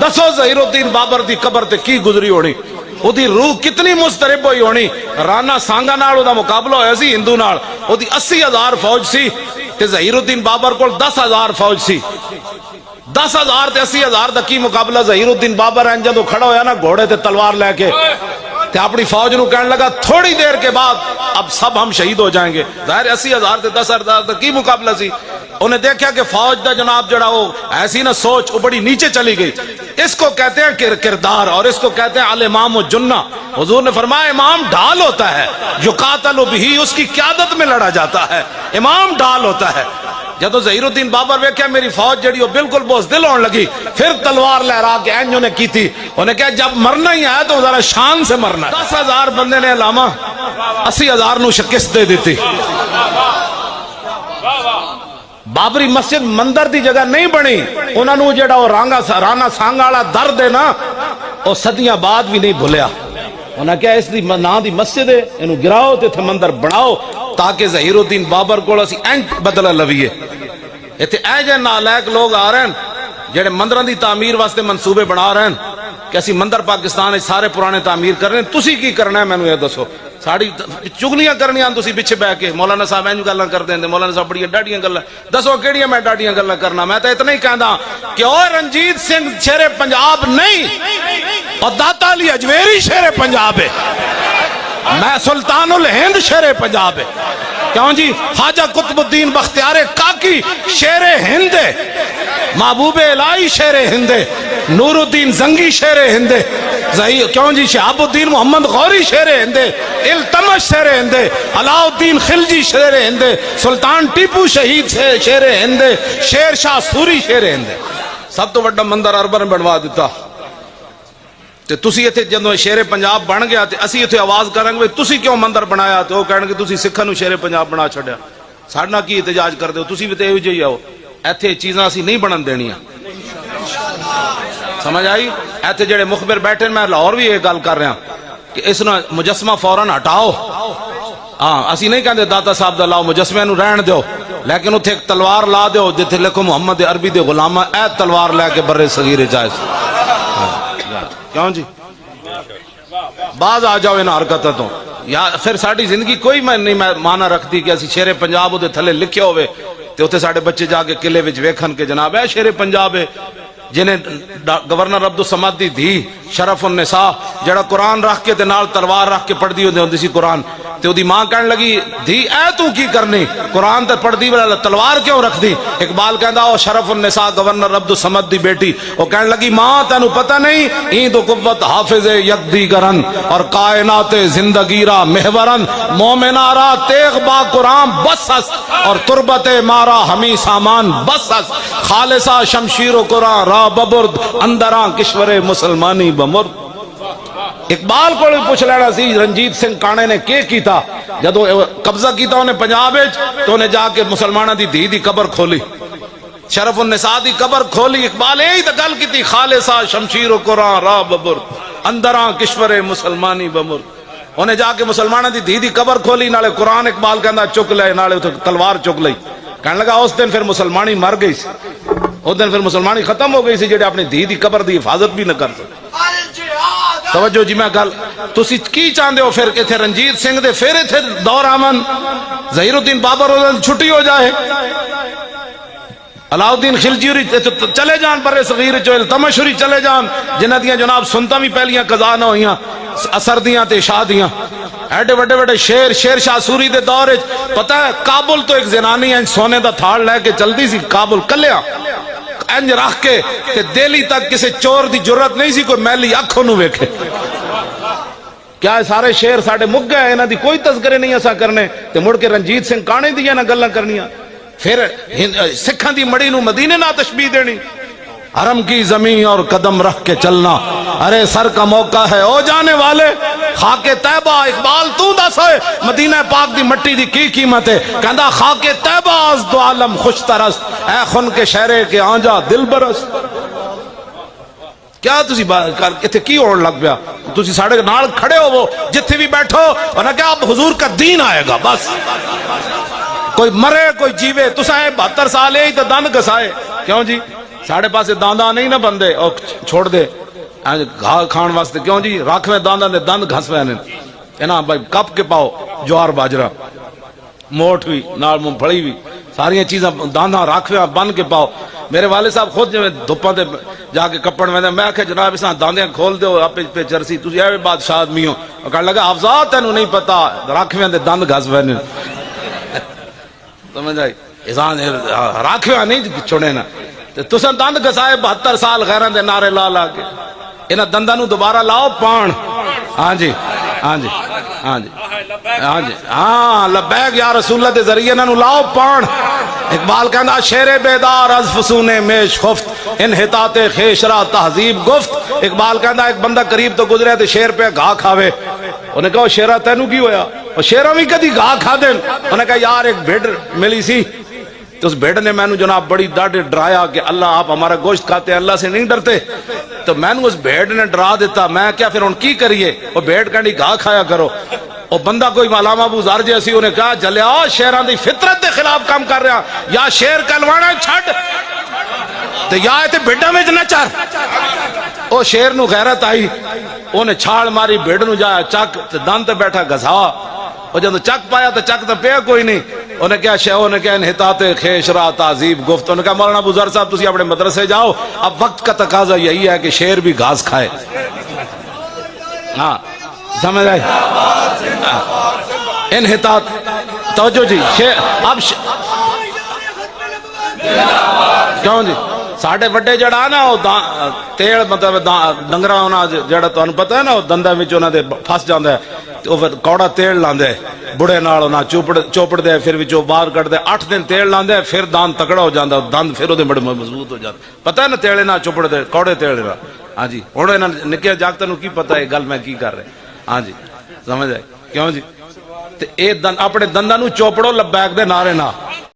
دسو ظہیر الدین بابر دی قبر تے کی گزری ہونی، او دی روح کتنی مسترب ہوئی ہونی۔ رانا سانگا نال او دا مقابلہ ہویا سی ہندو نال، او دی 80,000 فوج سی تے ظہیر الدین بابر کول 10,000 فوج سی۔ 10,000 تے 80,000 دا کی مقابلہ۔ ظہیر الدین بابر ہیں جدو کھڑا ہویا نا گھوڑے تے تلوار لے کے تے اپنی فوج نو کہنے لگا تھوڑی دیر کے بعد اب سب ہم شہید ہو جائیں گے۔ ظاہر 80,000 تے 10,000 دا کی مقابلہ سی۔ انہیں دیکھا کہ فوج دا جناب جڑا وہ ایسی نا سوچ وہ بڑی نیچے چلی گئی۔ اس کو کہتے ہیں کردار، اور اس کو کہتے ہیں الامام الجنہ۔ حضور نے فرمایا امام ڈھال ہوتا ہے، یقاتل بہ، اس کی قیادت میں لڑا جاتا ہے، امام ڈھال ہوتا ہے۔ جدو ظہیر الدین بابر ویکھیا میری فوج جڑی وہ بالکل بزدل ہون لگی، پھر تلوار لہرا کے انہوں نے کی تھی، انہیں کہا جب مرنا ہی ہے تو ذرا شان سے مرنا ہے۔ 10,000 بندے نے علامہ 80,000 نو شکست دے دیتی۔ بابری مسجد مندر دی جگہ نہیں بنی، انہوں نے جڑا وہ رانا سانگا والا درد ہے نا وہ صدیاں بعد بھی نہیں بھولیا۔ انہوں نے کہا اس دی نا دی مسجد ہے، انہوں گراؤ تے تھے مندر بناؤ تاکہ ظہیر الدین بابر کو اسی اینٹ بدلہ لویے۔ ایتھے اے جے نالائق لوگ آ رہے ہیں جڑے مندران دی تعمیر واسطے منصوبے بنا رہے ہیں کہ اسی مندر پاکستان سارے پرانے تعمیر کر رہے ہیں، تسی کی کرنا ہے میں یہ دسو؟ ساڑی چگلیاں کرنی ہیں تسی پچھے بہ کے مولانا صاحب اینج گلاں کر دیں، مولانا صاحب بڑی ڈاڈیاں گلاں، دسو کیڑیاں میں ڈاڈیاں گلاں کرنا؟ میں تو اتنا ہی کہندا کہ اور رنجیت سنگھ شیر پنجاب نہیں، اور داتا علی اجمیری شیر پنجاب ہے، میں سلطان الہند شیر پنجاب ہے۔ کیوں جی؟ خواجہ قطب الدین بختیار کاکی شیر ہند ہے، محبوب الہی شیر ہند ہے، نور الدین زنگی شیر ہند ہے، کیوں جی؟ شہاب الدین محمد غوری شیر ہند ہے، التمش شیر ہند ہے، علاء الدین خلجی شیر ہند ہے، سلطان ٹیپو شہید شیر ہند ہے، شیر شاہ سوری شیر ہند ہے۔ سب تو بڑا مندر اربن نے بنوا دیتا۔ تے تسی ایتھے جدوں شیر پنجاب بن گیا تے اسی ایتھے آواز کریں گے تسی کیوں مندر بنایا؟ تے وہ کہن گے تسی سکھاں نو شیر پنجاب بنا چھڈیا، ساڈا کی احتجاج کردے ہو؟ تسی بھی تے ایو جہی آؤ، ایتھے چیزاں اسی نہیں بنن دینیاں۔ سمجھ آئی؟ ایتھے جڑے مخبر بیٹھے میں لاہور بھی یہ گل کر رہا کہ اس نو مجسمہ فوراً ہٹاؤ۔ ہاں اسی نہیں کہندے داتا صاحب دا لاؤ، مجسمے نو رہن دیو، لیکن اتھے ایک تلوار لا دیو جتھے لکھو محمد عربی دے غلامہ، اے تلوار لے کے برے صغیر جائز۔ کیوں جی؟ بعض آ جاؤ ان حرکتوں تو، یا پھر ساڑی زندگی کوئی میں نہیں مانا رکھتی کہ اسی شیر پنجاب دے تھلے لکھے ہوئے تے اتھے ساڑے بچے جا کے قلعے وچ ویکھن کے جناب اے شیر پنجاب ہے، جنہیں گورنر عبدالصمد دی دھی شرف النساء جڑا قرآن رکھ کے تے نال تلوار رکھ کے پڑھ دی ہوندی سی قرآن، تے دی ماں کہنے لگی دھی اے تو کی کرنی قرآن تے پڑھ دی والا تلوار کیوں رکھ دی؟ اقبال کہندا او شرف النساء گورنر عبدالصمد دی بیٹی، وہ کہنے لگی ماں تینو پتہ نہیں ایند و قوت حافظ یک دیگرن اور کائنات زندگی را محورن، مومنہ را تیغ با قرآن بس است اور تربت مارا ہمی سامان بس است، خالصہ شمشیر و قرآن را ببرد اندراں کشور مسلمانی بمرد۔ اقبال کو پوچھ لینا سی رنجیت سنگھ کانے نے کیتا جدو قبضہ کیتا انہیں پنجاب تو انہیں جا کے مسلمانہ دی دھی دی قبر کھولی، شرف النساء دی قبر کھولی۔ اقبال یہی تو گل کی تھی خالصہ شمشیر و قرآن را ببرد اندراں کشور مسلمانی بمرد۔ انہیں جا کے مسلمانہ دی دھی دی قبر کھولی، نالے قرآن اقبال کہندا چک لے، نالے تلوار چک لئی۔ کہنے لگا اس دن پھر مسلمانی مر گئی سی، اس دن پھر مسلمانی ختم ہو گئی سی جڑے اپنی دھی دی قبر دی حفاظت بھی نہ کر سکتے۔ توجہ جی میں گل تسی کی چاہندے ہو پھر کہ رنجیت سنگھ دے پھر ایتھے دور آمن، ظہیر الدین بابر چھٹی ہو جائے، علاء الدین خلجی چلے جان برے صغیر چو، التمش چلے جان جنہ دیاں جناب سنتا بھی پہلیاں قضا نہ ہوئیاں اثر دیاں تے شاہ دیاں، ایڈے وڈے وڈے شیر شاہ سوری دے دور پتہ ہے کابل تو ایک زنانی ہے سونے دا تھاڑ لے کے چلتی سی کابل کلیاں انج رکھ کے تے دہلی تک کسے چور دی جرت نہیں سی کوئی میلی اکھوں نو ویکھے۔ کیا سارے شیر ساڑے مک گئے، انہاں دی کوئی تذکرے نہیں ایسا کرنے تے مڑ کے رنجیت سنگھ کانے دیاں نہ گلاں کرنیاں، پھر سکھاں دی مڑی نو مدینے نہ تشبیہ دینی، حرم کی زمین اور قدم رکھ کے چلنا، ارے سر کا موقع ہے او جانے والے، خاک طیبہ اقبال تو دس ہے مدینہ پاک دی مٹی دی کی قیمت ہے، کہندا خاک طیبہ از دو عالم خوش ترست، اے خن کے شہرے کے آنجا دل برست۔ کیا تسی اتنے کی ہونے لگ پیا؟ تسی ساڑے نال کھڑے ہو وہ جتھے بھی بیٹھو اور نہ کہ اب حضور کا دین آئے گا، بس کوئی مرے کوئی جیوے تساں 72 سال ہی تو دند گسائے کیوں جی ساڑھے پاسے داندا نہیں نہ بندے اور چھوڑ دے گھا کھان واسطے کیوں جی رکھ میں داندا نے دند گھس پے نا بھائی کپ کے پاؤ جوار باجرا موٹ ہوئی نال مونگ پھلی ہوئی ساری چیزاں دانداں رکھ میں بن کے پاؤ میرے والد صاحب خود جو دھپاں تے جا کے کپڑ میں میں کہ جناب اس داندیاں کھول دیو آپ پہ چرسی تسی ایویں بادشاہ آدمی ہو کہنے لگا حفظہ تینوں نہیں پتا رکھ میں دند گھس پے سمجھ آئی اسان رکھ میں نہیں چھوڑے نا تساں دند گسائے 72 سال غیراں دے نعرے لا لا کے انہاں دنداں نو دوبارہ لاؤ پان ہاں جی ہاں جی ہاں جی ہاں جی ہاں لبیک یا رسول اللہ دے ذریعے انہاں نو لاؤ پان اقبال کہندا شیر بیدار از فسون میش خفت انحطاط خیشرا تہذیب گفت اقبال کہندا ایک بندہ قریب تو گزرے تے شیر پہ گھا کھاوے انہیں کہا شیرہ تینوں کی ہویا اور شیرہ بھی کدی گھا کھا دیں انہیں کہا یار ایک بھیڑ ملی سی تو اس بھیڑ نے میں نے جناب بڑی ڈاٹے ڈرایا کہ اللہ آپ ہمارا گوشت کھاتے ہیں اللہ سے نہیں ڈرتے تو میں نے اس بھیڑ نے ڈرا دیتا میں کیا پھر ان کی کریے وہ بھیڑ کہنی گھا کھایا کرو اور بندہ کوئی علامہ ابو ذر جیسی انہیں کہا جلیا شیران دی فطرت دے خلاف کام کر رہا یا شیر کلوانا چھڑ تو یا تے بھیڑا میں نہ چار او شیر نو غیرت آئی انہیں چھاڑ ماری بھیڑ نو جایا چک دن تے بیٹھا گھسا اور جب چک پایا تو چک تو پیا کوئی نہیں انہیں کیا شیعوں نے کیا انحطاط خیشرا تہذیب گفت انہیں کہا مولانا ابو ذر صاحب تسی اپنے مدرسے جاؤ اب وقت کا تقاضا یہی ہے کہ شیر بھی گھاس کھائے ہاں سمجھ آئی انحطاط توجہ جی شیر اب کیوں جی ساڑھے بڑے جڑا نا تیل مطلب ڈنگرا ہونا جڑا تو پتہ ہے نا دندہ میں چونا دے پھس جاندہ ہے تو پھر کوڑا تیل لاندے بڑے نال ہونا چوپڑ دے پھر وچوں باہر کٹ دے 8 دن تیل لاندے پھر دان تکڑا ہو جاندہ دند پھر وہ بڑے مضبوط ہو جاندہ پتہ ہے نا تیلے نہ چوپڑ دے کوڑے تیلے نہ ہاں جی ہونے نہ نکے جاگتا نو کی پتہ ہے گل میں کی کر رہے ہاں جی سمجھ آئے کیوں جی اپنے دندہ نو چوپڑو لبیک دے نعرے نہ